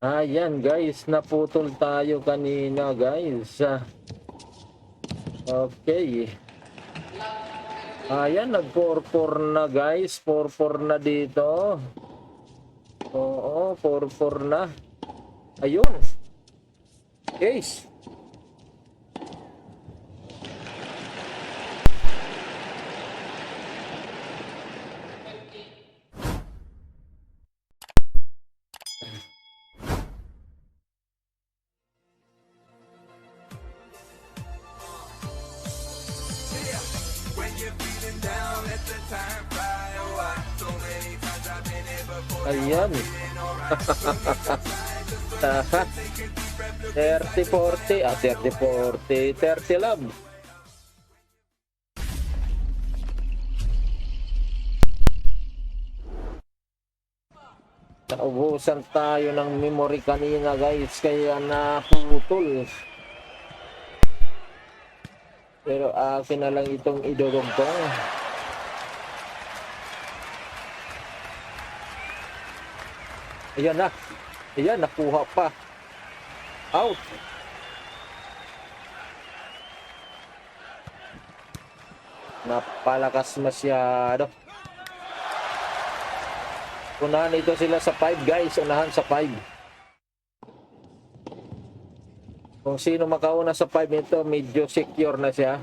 Ayan guys, naputol tayo kanina guys. Okay. Ayan, nag 4-4 na guys. 4-4 na dito. Oo, 4-4 na. Ayun. Guys. Ayan. 30-40. 30-40. 30 love. Naubusan tayo ng memory kanina guys. Kaya naputol. Pero akin na lang itong idurugtong. Ayan na. Ayan, nakuha pa. Out. Napalakas masyado. Unahan ito sila sa 5 guys. Unahan sa 5. Kung sino makauna sa 5 nito, medyo secure na siya.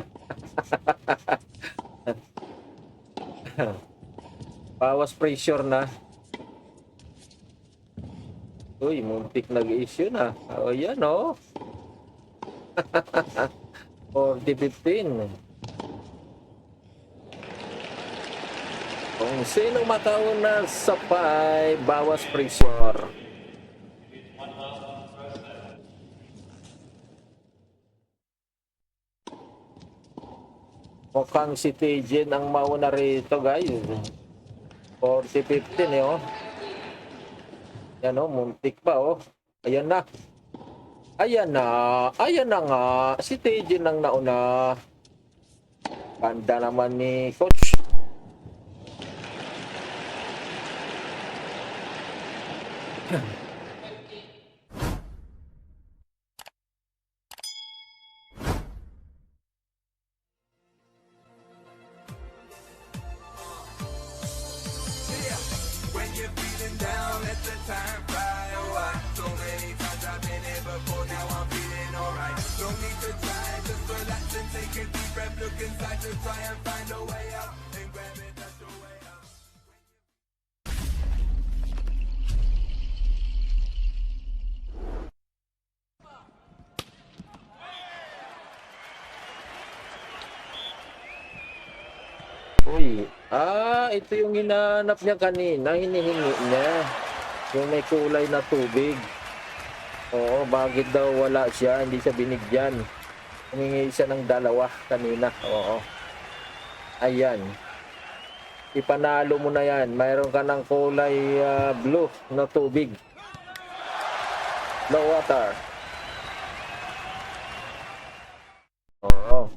Bawas pressure na. Uy, muntik nag-issue na. O yan o. 40-15. Kung sino makauna sa 5, bawas pressure. Mukhang si Tejen ang mauna rito guys. 40-15 eh oh. Yan oh, muntik pa oh. Ayan na. Ayan na. Ayan na nga. Si Tejen ang nauna. Ganda naman ni Coach. Uy, ito yung hinahanap niya kanina, hinihingi niya. Yung may kulay na tubig. Oo, bakit daw wala siya, hindi siya binigyan. Humingi siya ng 2 kanina, oo. Ayan. Ipanalo mo na yan, mayroon ka ng kulay blue na tubig. No water. Oo.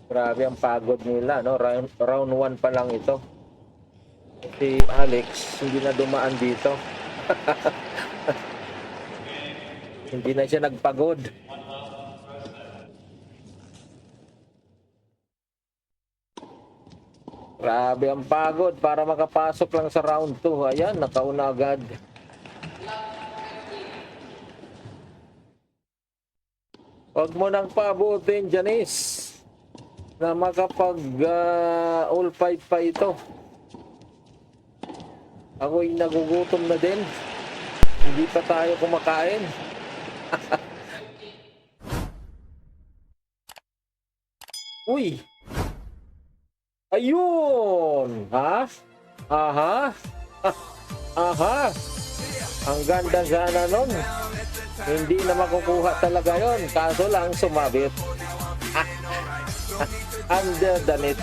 Grabe ang pagod nila, no? Round 1 pa lang ito. Si Alex, hindi na dumaan dito. Hindi na siya nagpagod. Grabe ang pagod para makapasok lang sa round 2. Ayan, nakauna agad. Huwag mo nang paabutin, Janice, na makapag all 5 pa ito. Ako'y nagugutom na din. Hindi pa tayo kumakain. Uy! Ayun! Ha? Aha! Aha! Ang ganda sana nun. Hindi na makukuha talaga yon. Kaso lang sumabit. Under the net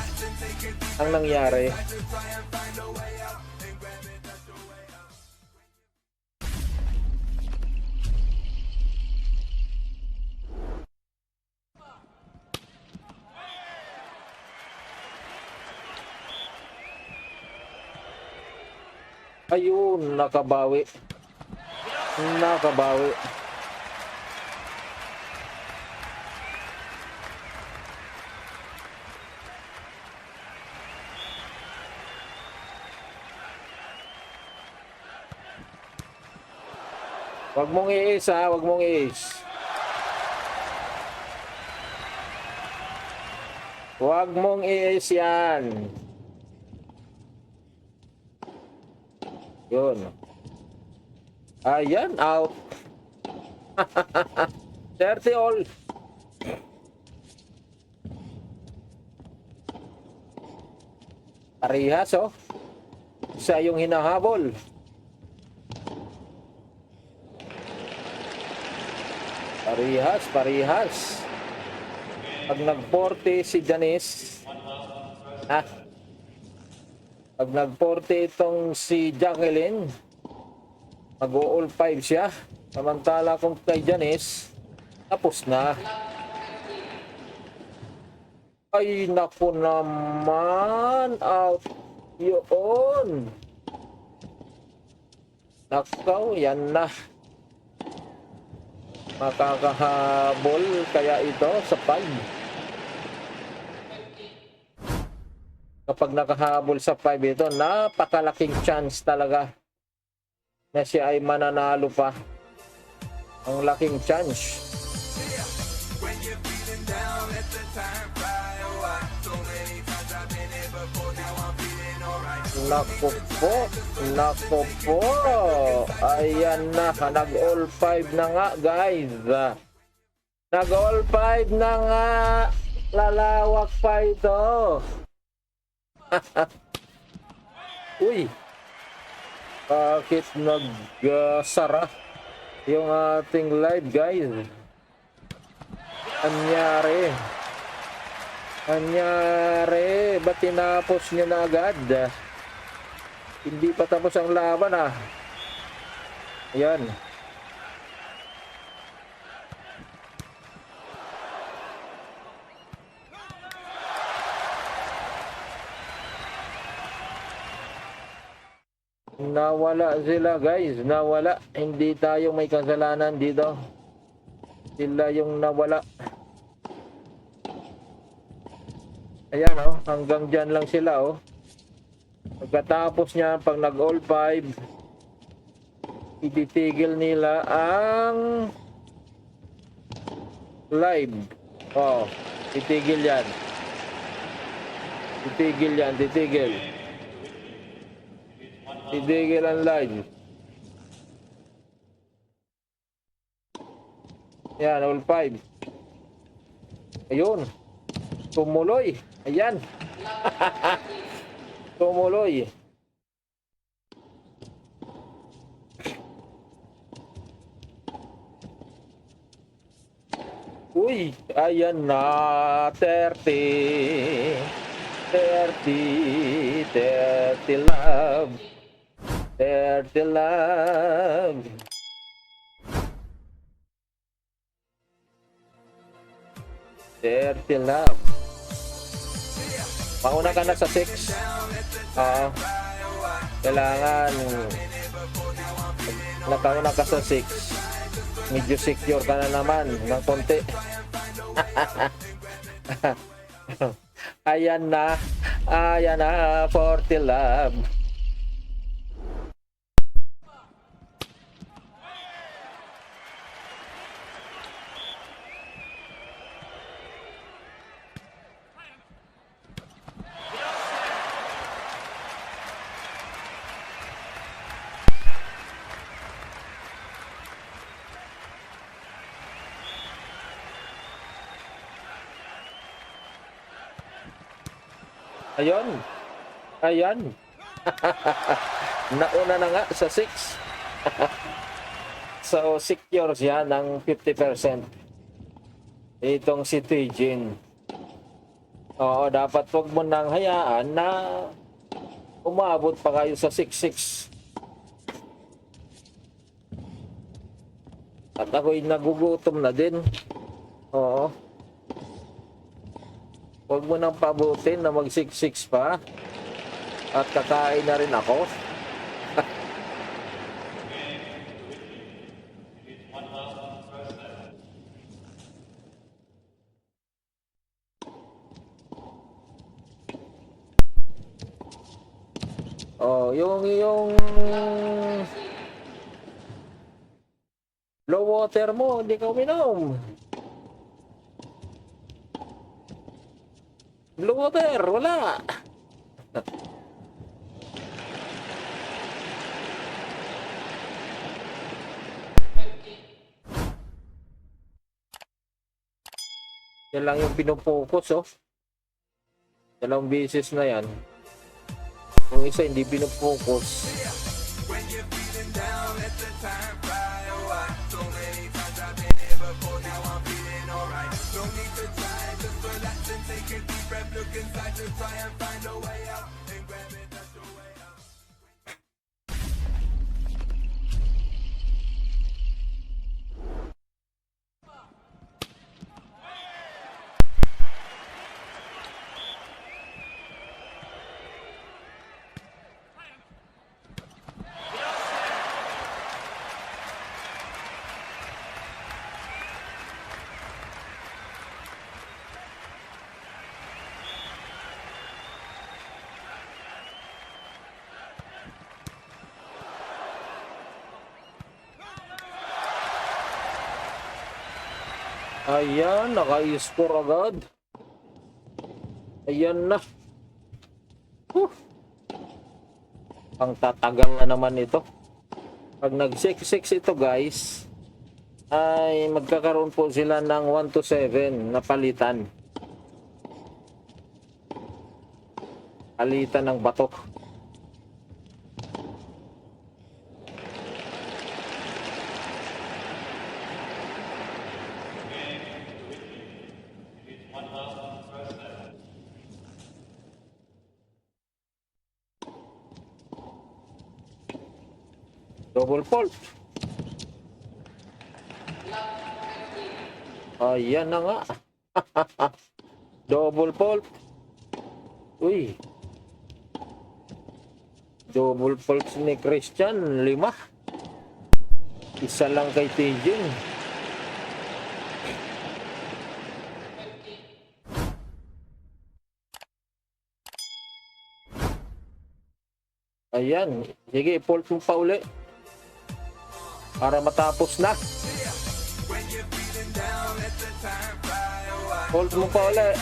ang nangyari. Ayun, nakabawi. Nakabawi. Wag mong i-ace ha, wag mong i-ace. Wag mong i-ace yan. Yun. Ayan, out. 30 all. Parehas, oh. Isa yung hinahabol. Parehas, parehas. Pag nag-40 si Janice, pag nag-40 itong si Jacqueline, mag-all 5 siya. Samantala kung kay Janice, tapos na. Ay, naku naman. Out. Yun. Nakaw, yan na. Makakahabol kaya ito sa 5. Kapag nakahabol sa 5 ito, napakalaking chance talaga na siya ay mananalo pa. Ang laking chance. Nako po, nako po. Ayan na, nag-all 5 na nga guys. Nag-all 5 na nga. Lalawak pa ito. Uy. Bakit nag-sara yung ating live guys? Anyari? Anyari? Ba't tinapos nyo na agad? Hindi pa tapos ang laban ah. Ayan. Nawala sila guys. Nawala. Hindi tayo may kasalanan dito. Sila yung nawala. Ayan oh. Hanggang dyan lang sila oh. Pagkatapos niya, pag nag-all 5, ititigil nila ang live. Oh, titigil yan. Titigil yan, titigil. Titigil ang live. Yan, all 5. Ayun. Tumuloy. Ayan. Tumuloy. Uy, ayan na. 30. 30. 30 love. 30 love. Love. Mauna ka na sa 6. Kailangan nakauna ka sa 6. Medyo secure ka na naman ng konti. Ayan na. Ayan na. 40 love. Ayun. Ayan. Nauna na nga sa 6. So, secure siya ng 50%. Itong si Tijin. Oo, dapat huwag mo nang hayaan na umabot pa kayo sa 6-6. At ako'y nagugutom na din. Oo. Huwag mo nang pabutin na mag 6-6 pa. At kakain na rin ako. yung low water mo, hindi ka uminom. Low water, wala. Yan lang yung pinopokus, oh. Dalawang beses na yan. Yung isa hindi pinopokus. Ayan, naka-score agad. Ayan na. Ang tatagal na naman ito. Pag nag-6-6 ito guys, ay magkakaroon po sila ng 1-7 na palitan. Palitan ng batok. Double fault. Ayan na nga. Double fault. Uy. Double fault ni Christian. 5. Isa lang kay Tijin. Ayan. Sige, fault mo pa uli. Para matapos na. Hold mo pa ulit.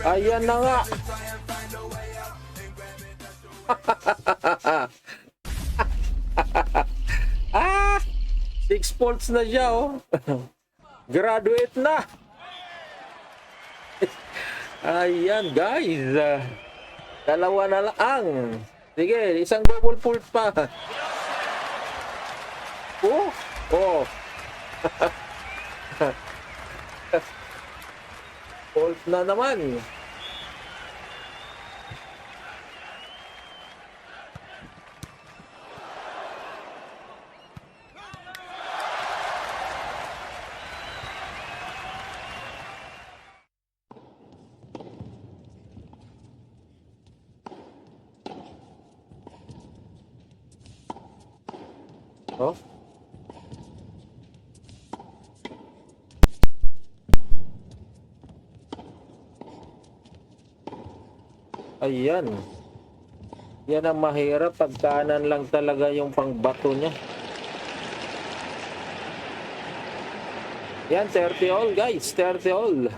Ayan na nga. Ah, 6 faults na siya, oh. Graduate na. Ayan, guys. Dalawa na lang. Sige, isang double fault pa. Oh, oh. Fault na naman. Oh. Ayan. Yan ang mahirap pag kanan lang talaga yung pangbato niya. Yan, 30 all guys, 30 all.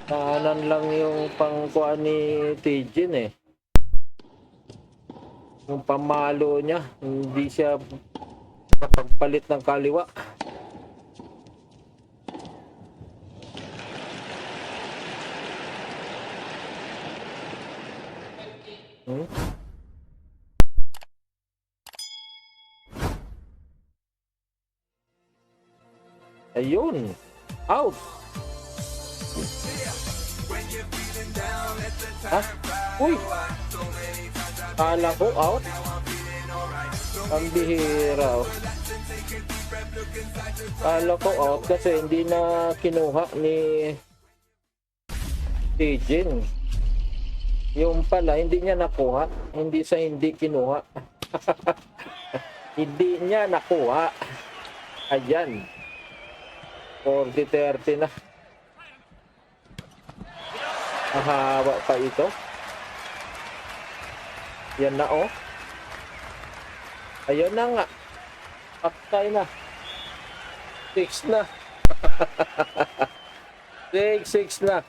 Kanan lang yung pangkuan ni Tijin eh. Yung pamalo niya, hindi siya kapagpalit ng kaliwa. Ayun, out. Ha? Uy! Kala ko out. Ang bihira. Kala ko out kasi hindi na kinuha ni Tijin. Yung pala, hindi niya nakuha. Hindi sa hindi kinuha. Hindi niya nakuha. Ayan. 40-30 na. Mahaba pa ito. Yan na oh. Ayun na nga. Patay na. 6 na. 6 na.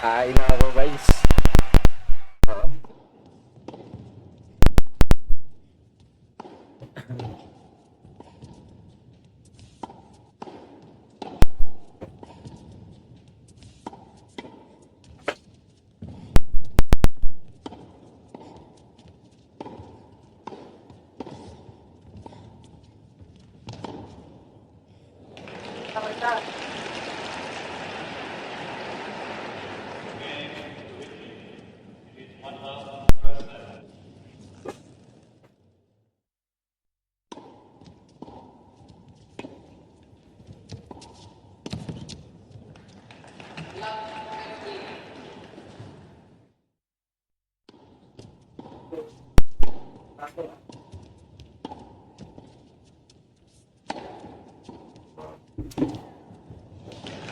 Ay na ako guys.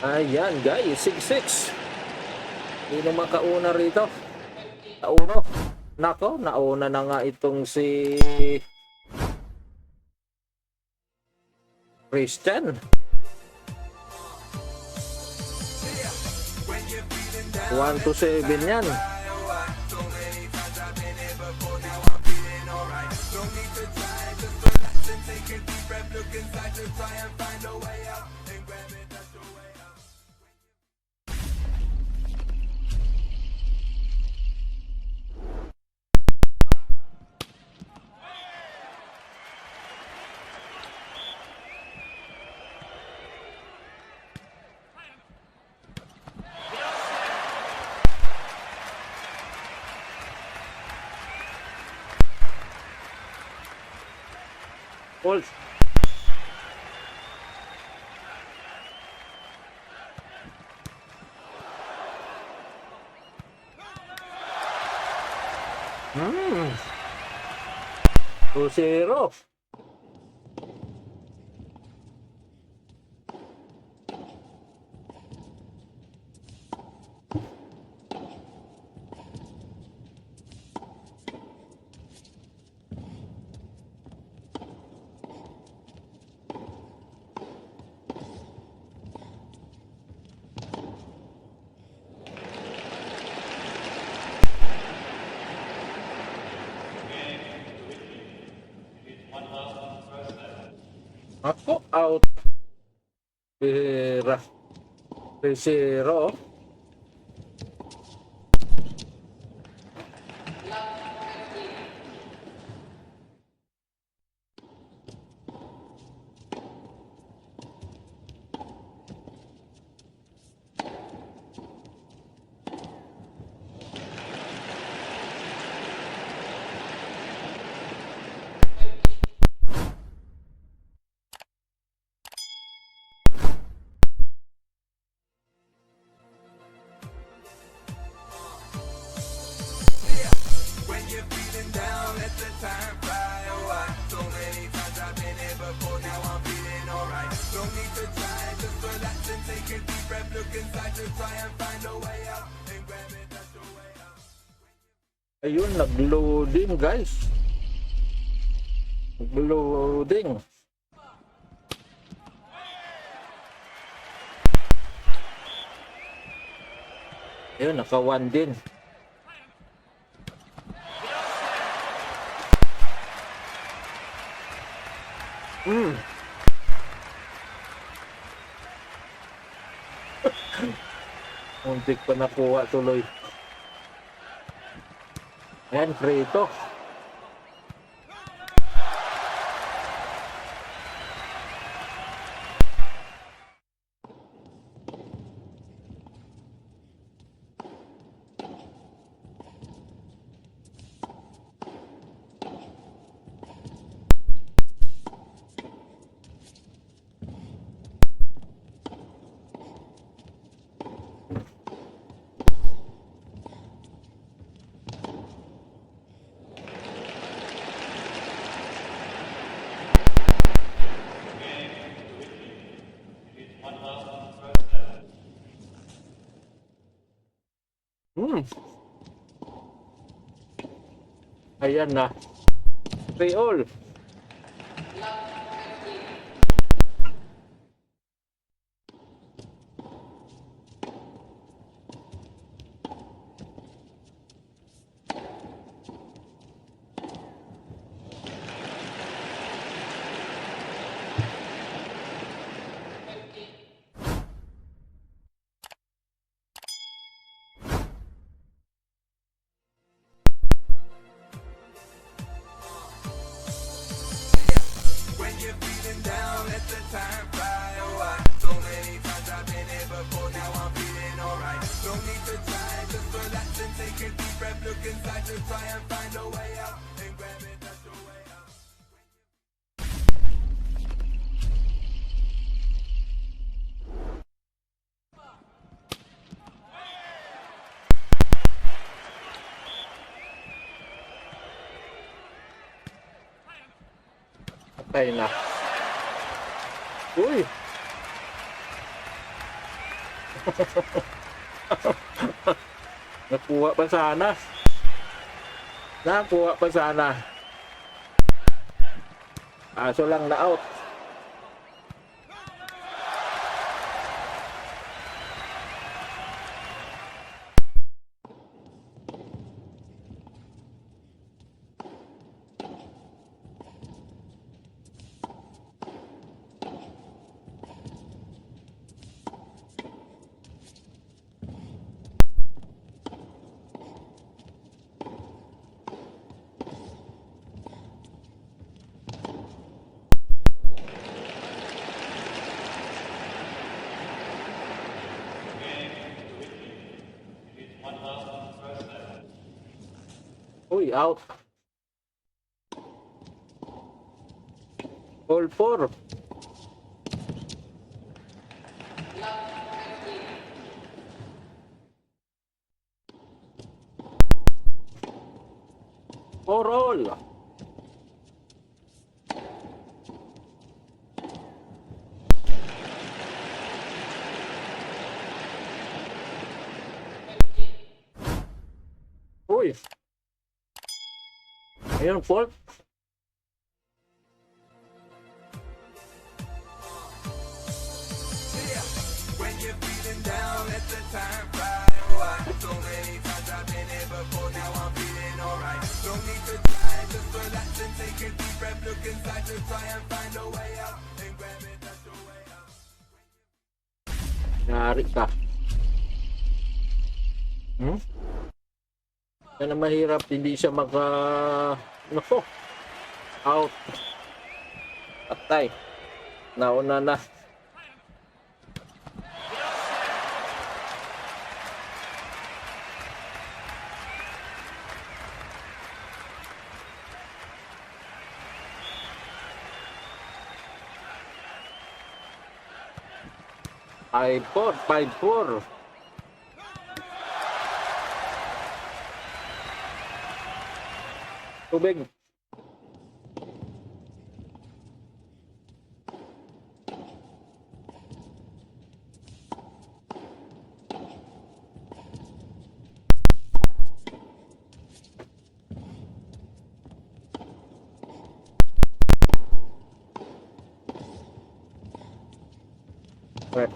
Ayan guys, 6-6. Hindi na makauna rito. Nauno. Nako, nauna na nga itong si Christian. 1-7 yan. False. Hmm. 2-0. Ako out. Pera. 3-0. Ayun, nag-loading guys. Nag-loading. Ayun, naka-1 din. Muntik pa nakuha tuloy. Ayan, frito. Ayan na. 3-all. Patay na. Uy! Nakuha pa sana. Nakuha pa sana. Aso lang na out. Uy, out. All 4. For all. Uy. Ayun, fault. Nari ka. Yan ang mahirap, hindi siya maka... Nako. Out. Patay. Nauna na. Five, 4. Tubig. Right.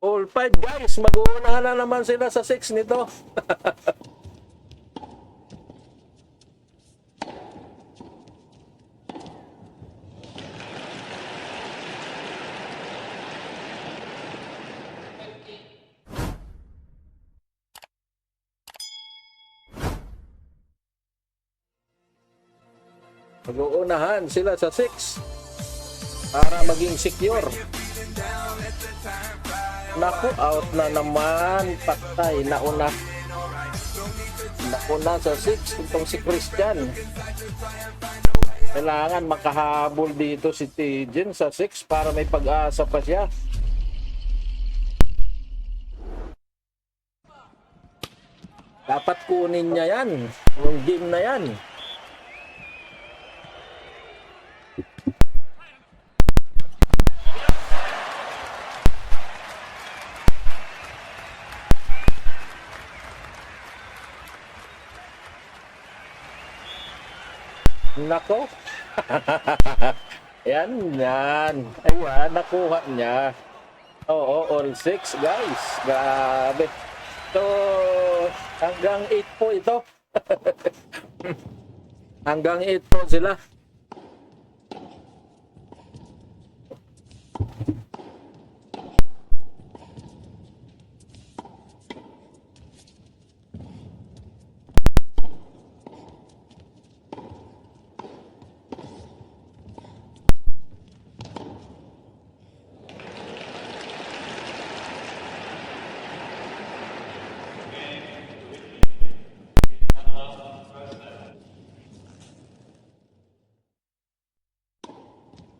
All 5 guys, mag-uunahan na naman sila sa 6 nito. Mag-uunahan sila sa 6 para maging secure. Naku, out na naman. Patay, nauna sa 6 itong si Christian. Kailangan makahabol dito si Tijen sa 6 para may pag-asa pa siya. Dapat kunin niya yan. Yung game na yan. Nako. Yan. Ayan, nakuha niya. Oo, all 6 guys. Grabe. So, hanggang 8 po ito. Hanggang 8 po sila.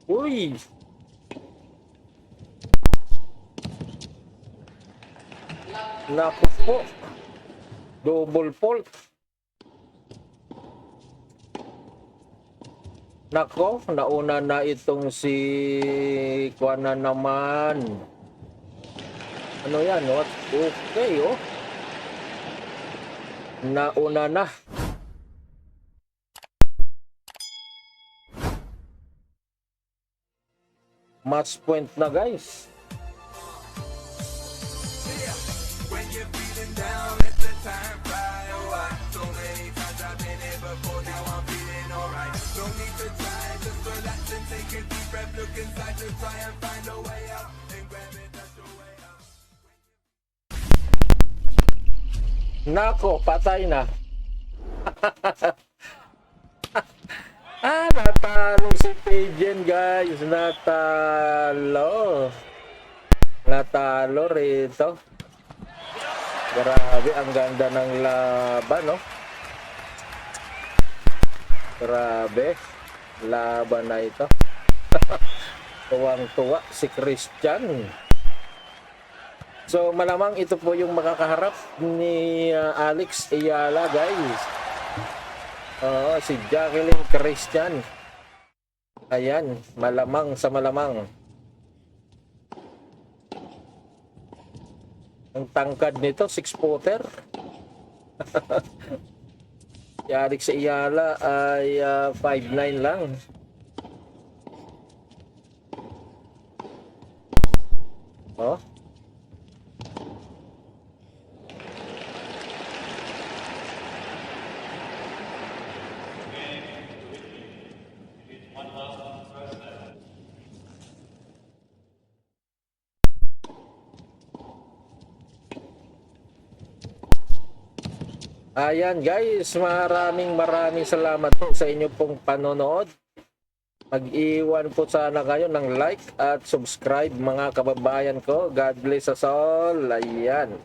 Uy! Naku po. Double fault. Nako, nauna na itong si Kuana naman. Ano yan? What? Okay, oh. Nauna na. Match point na guys. Nako, patay na. Natalo si Tijen guys. Natalo rito. Grabe, ang ganda ng laban, no? Grabe. Laban na ito. Tuwang-tuwa si Christian. So, malamang ito po yung makakaharap ni Alex Ayala, guys. Si Jacqueline Christian. Ayan, malamang sa malamang. Ang tangkad nito, 6-footer. Si Alex Ayala ay 5'9" lang. Oh. Ayan guys, maraming salamat po sa inyo pong panonood. Mag-iwan po sana kayo ng like at subscribe mga kababayan ko. God bless us all. Ayan.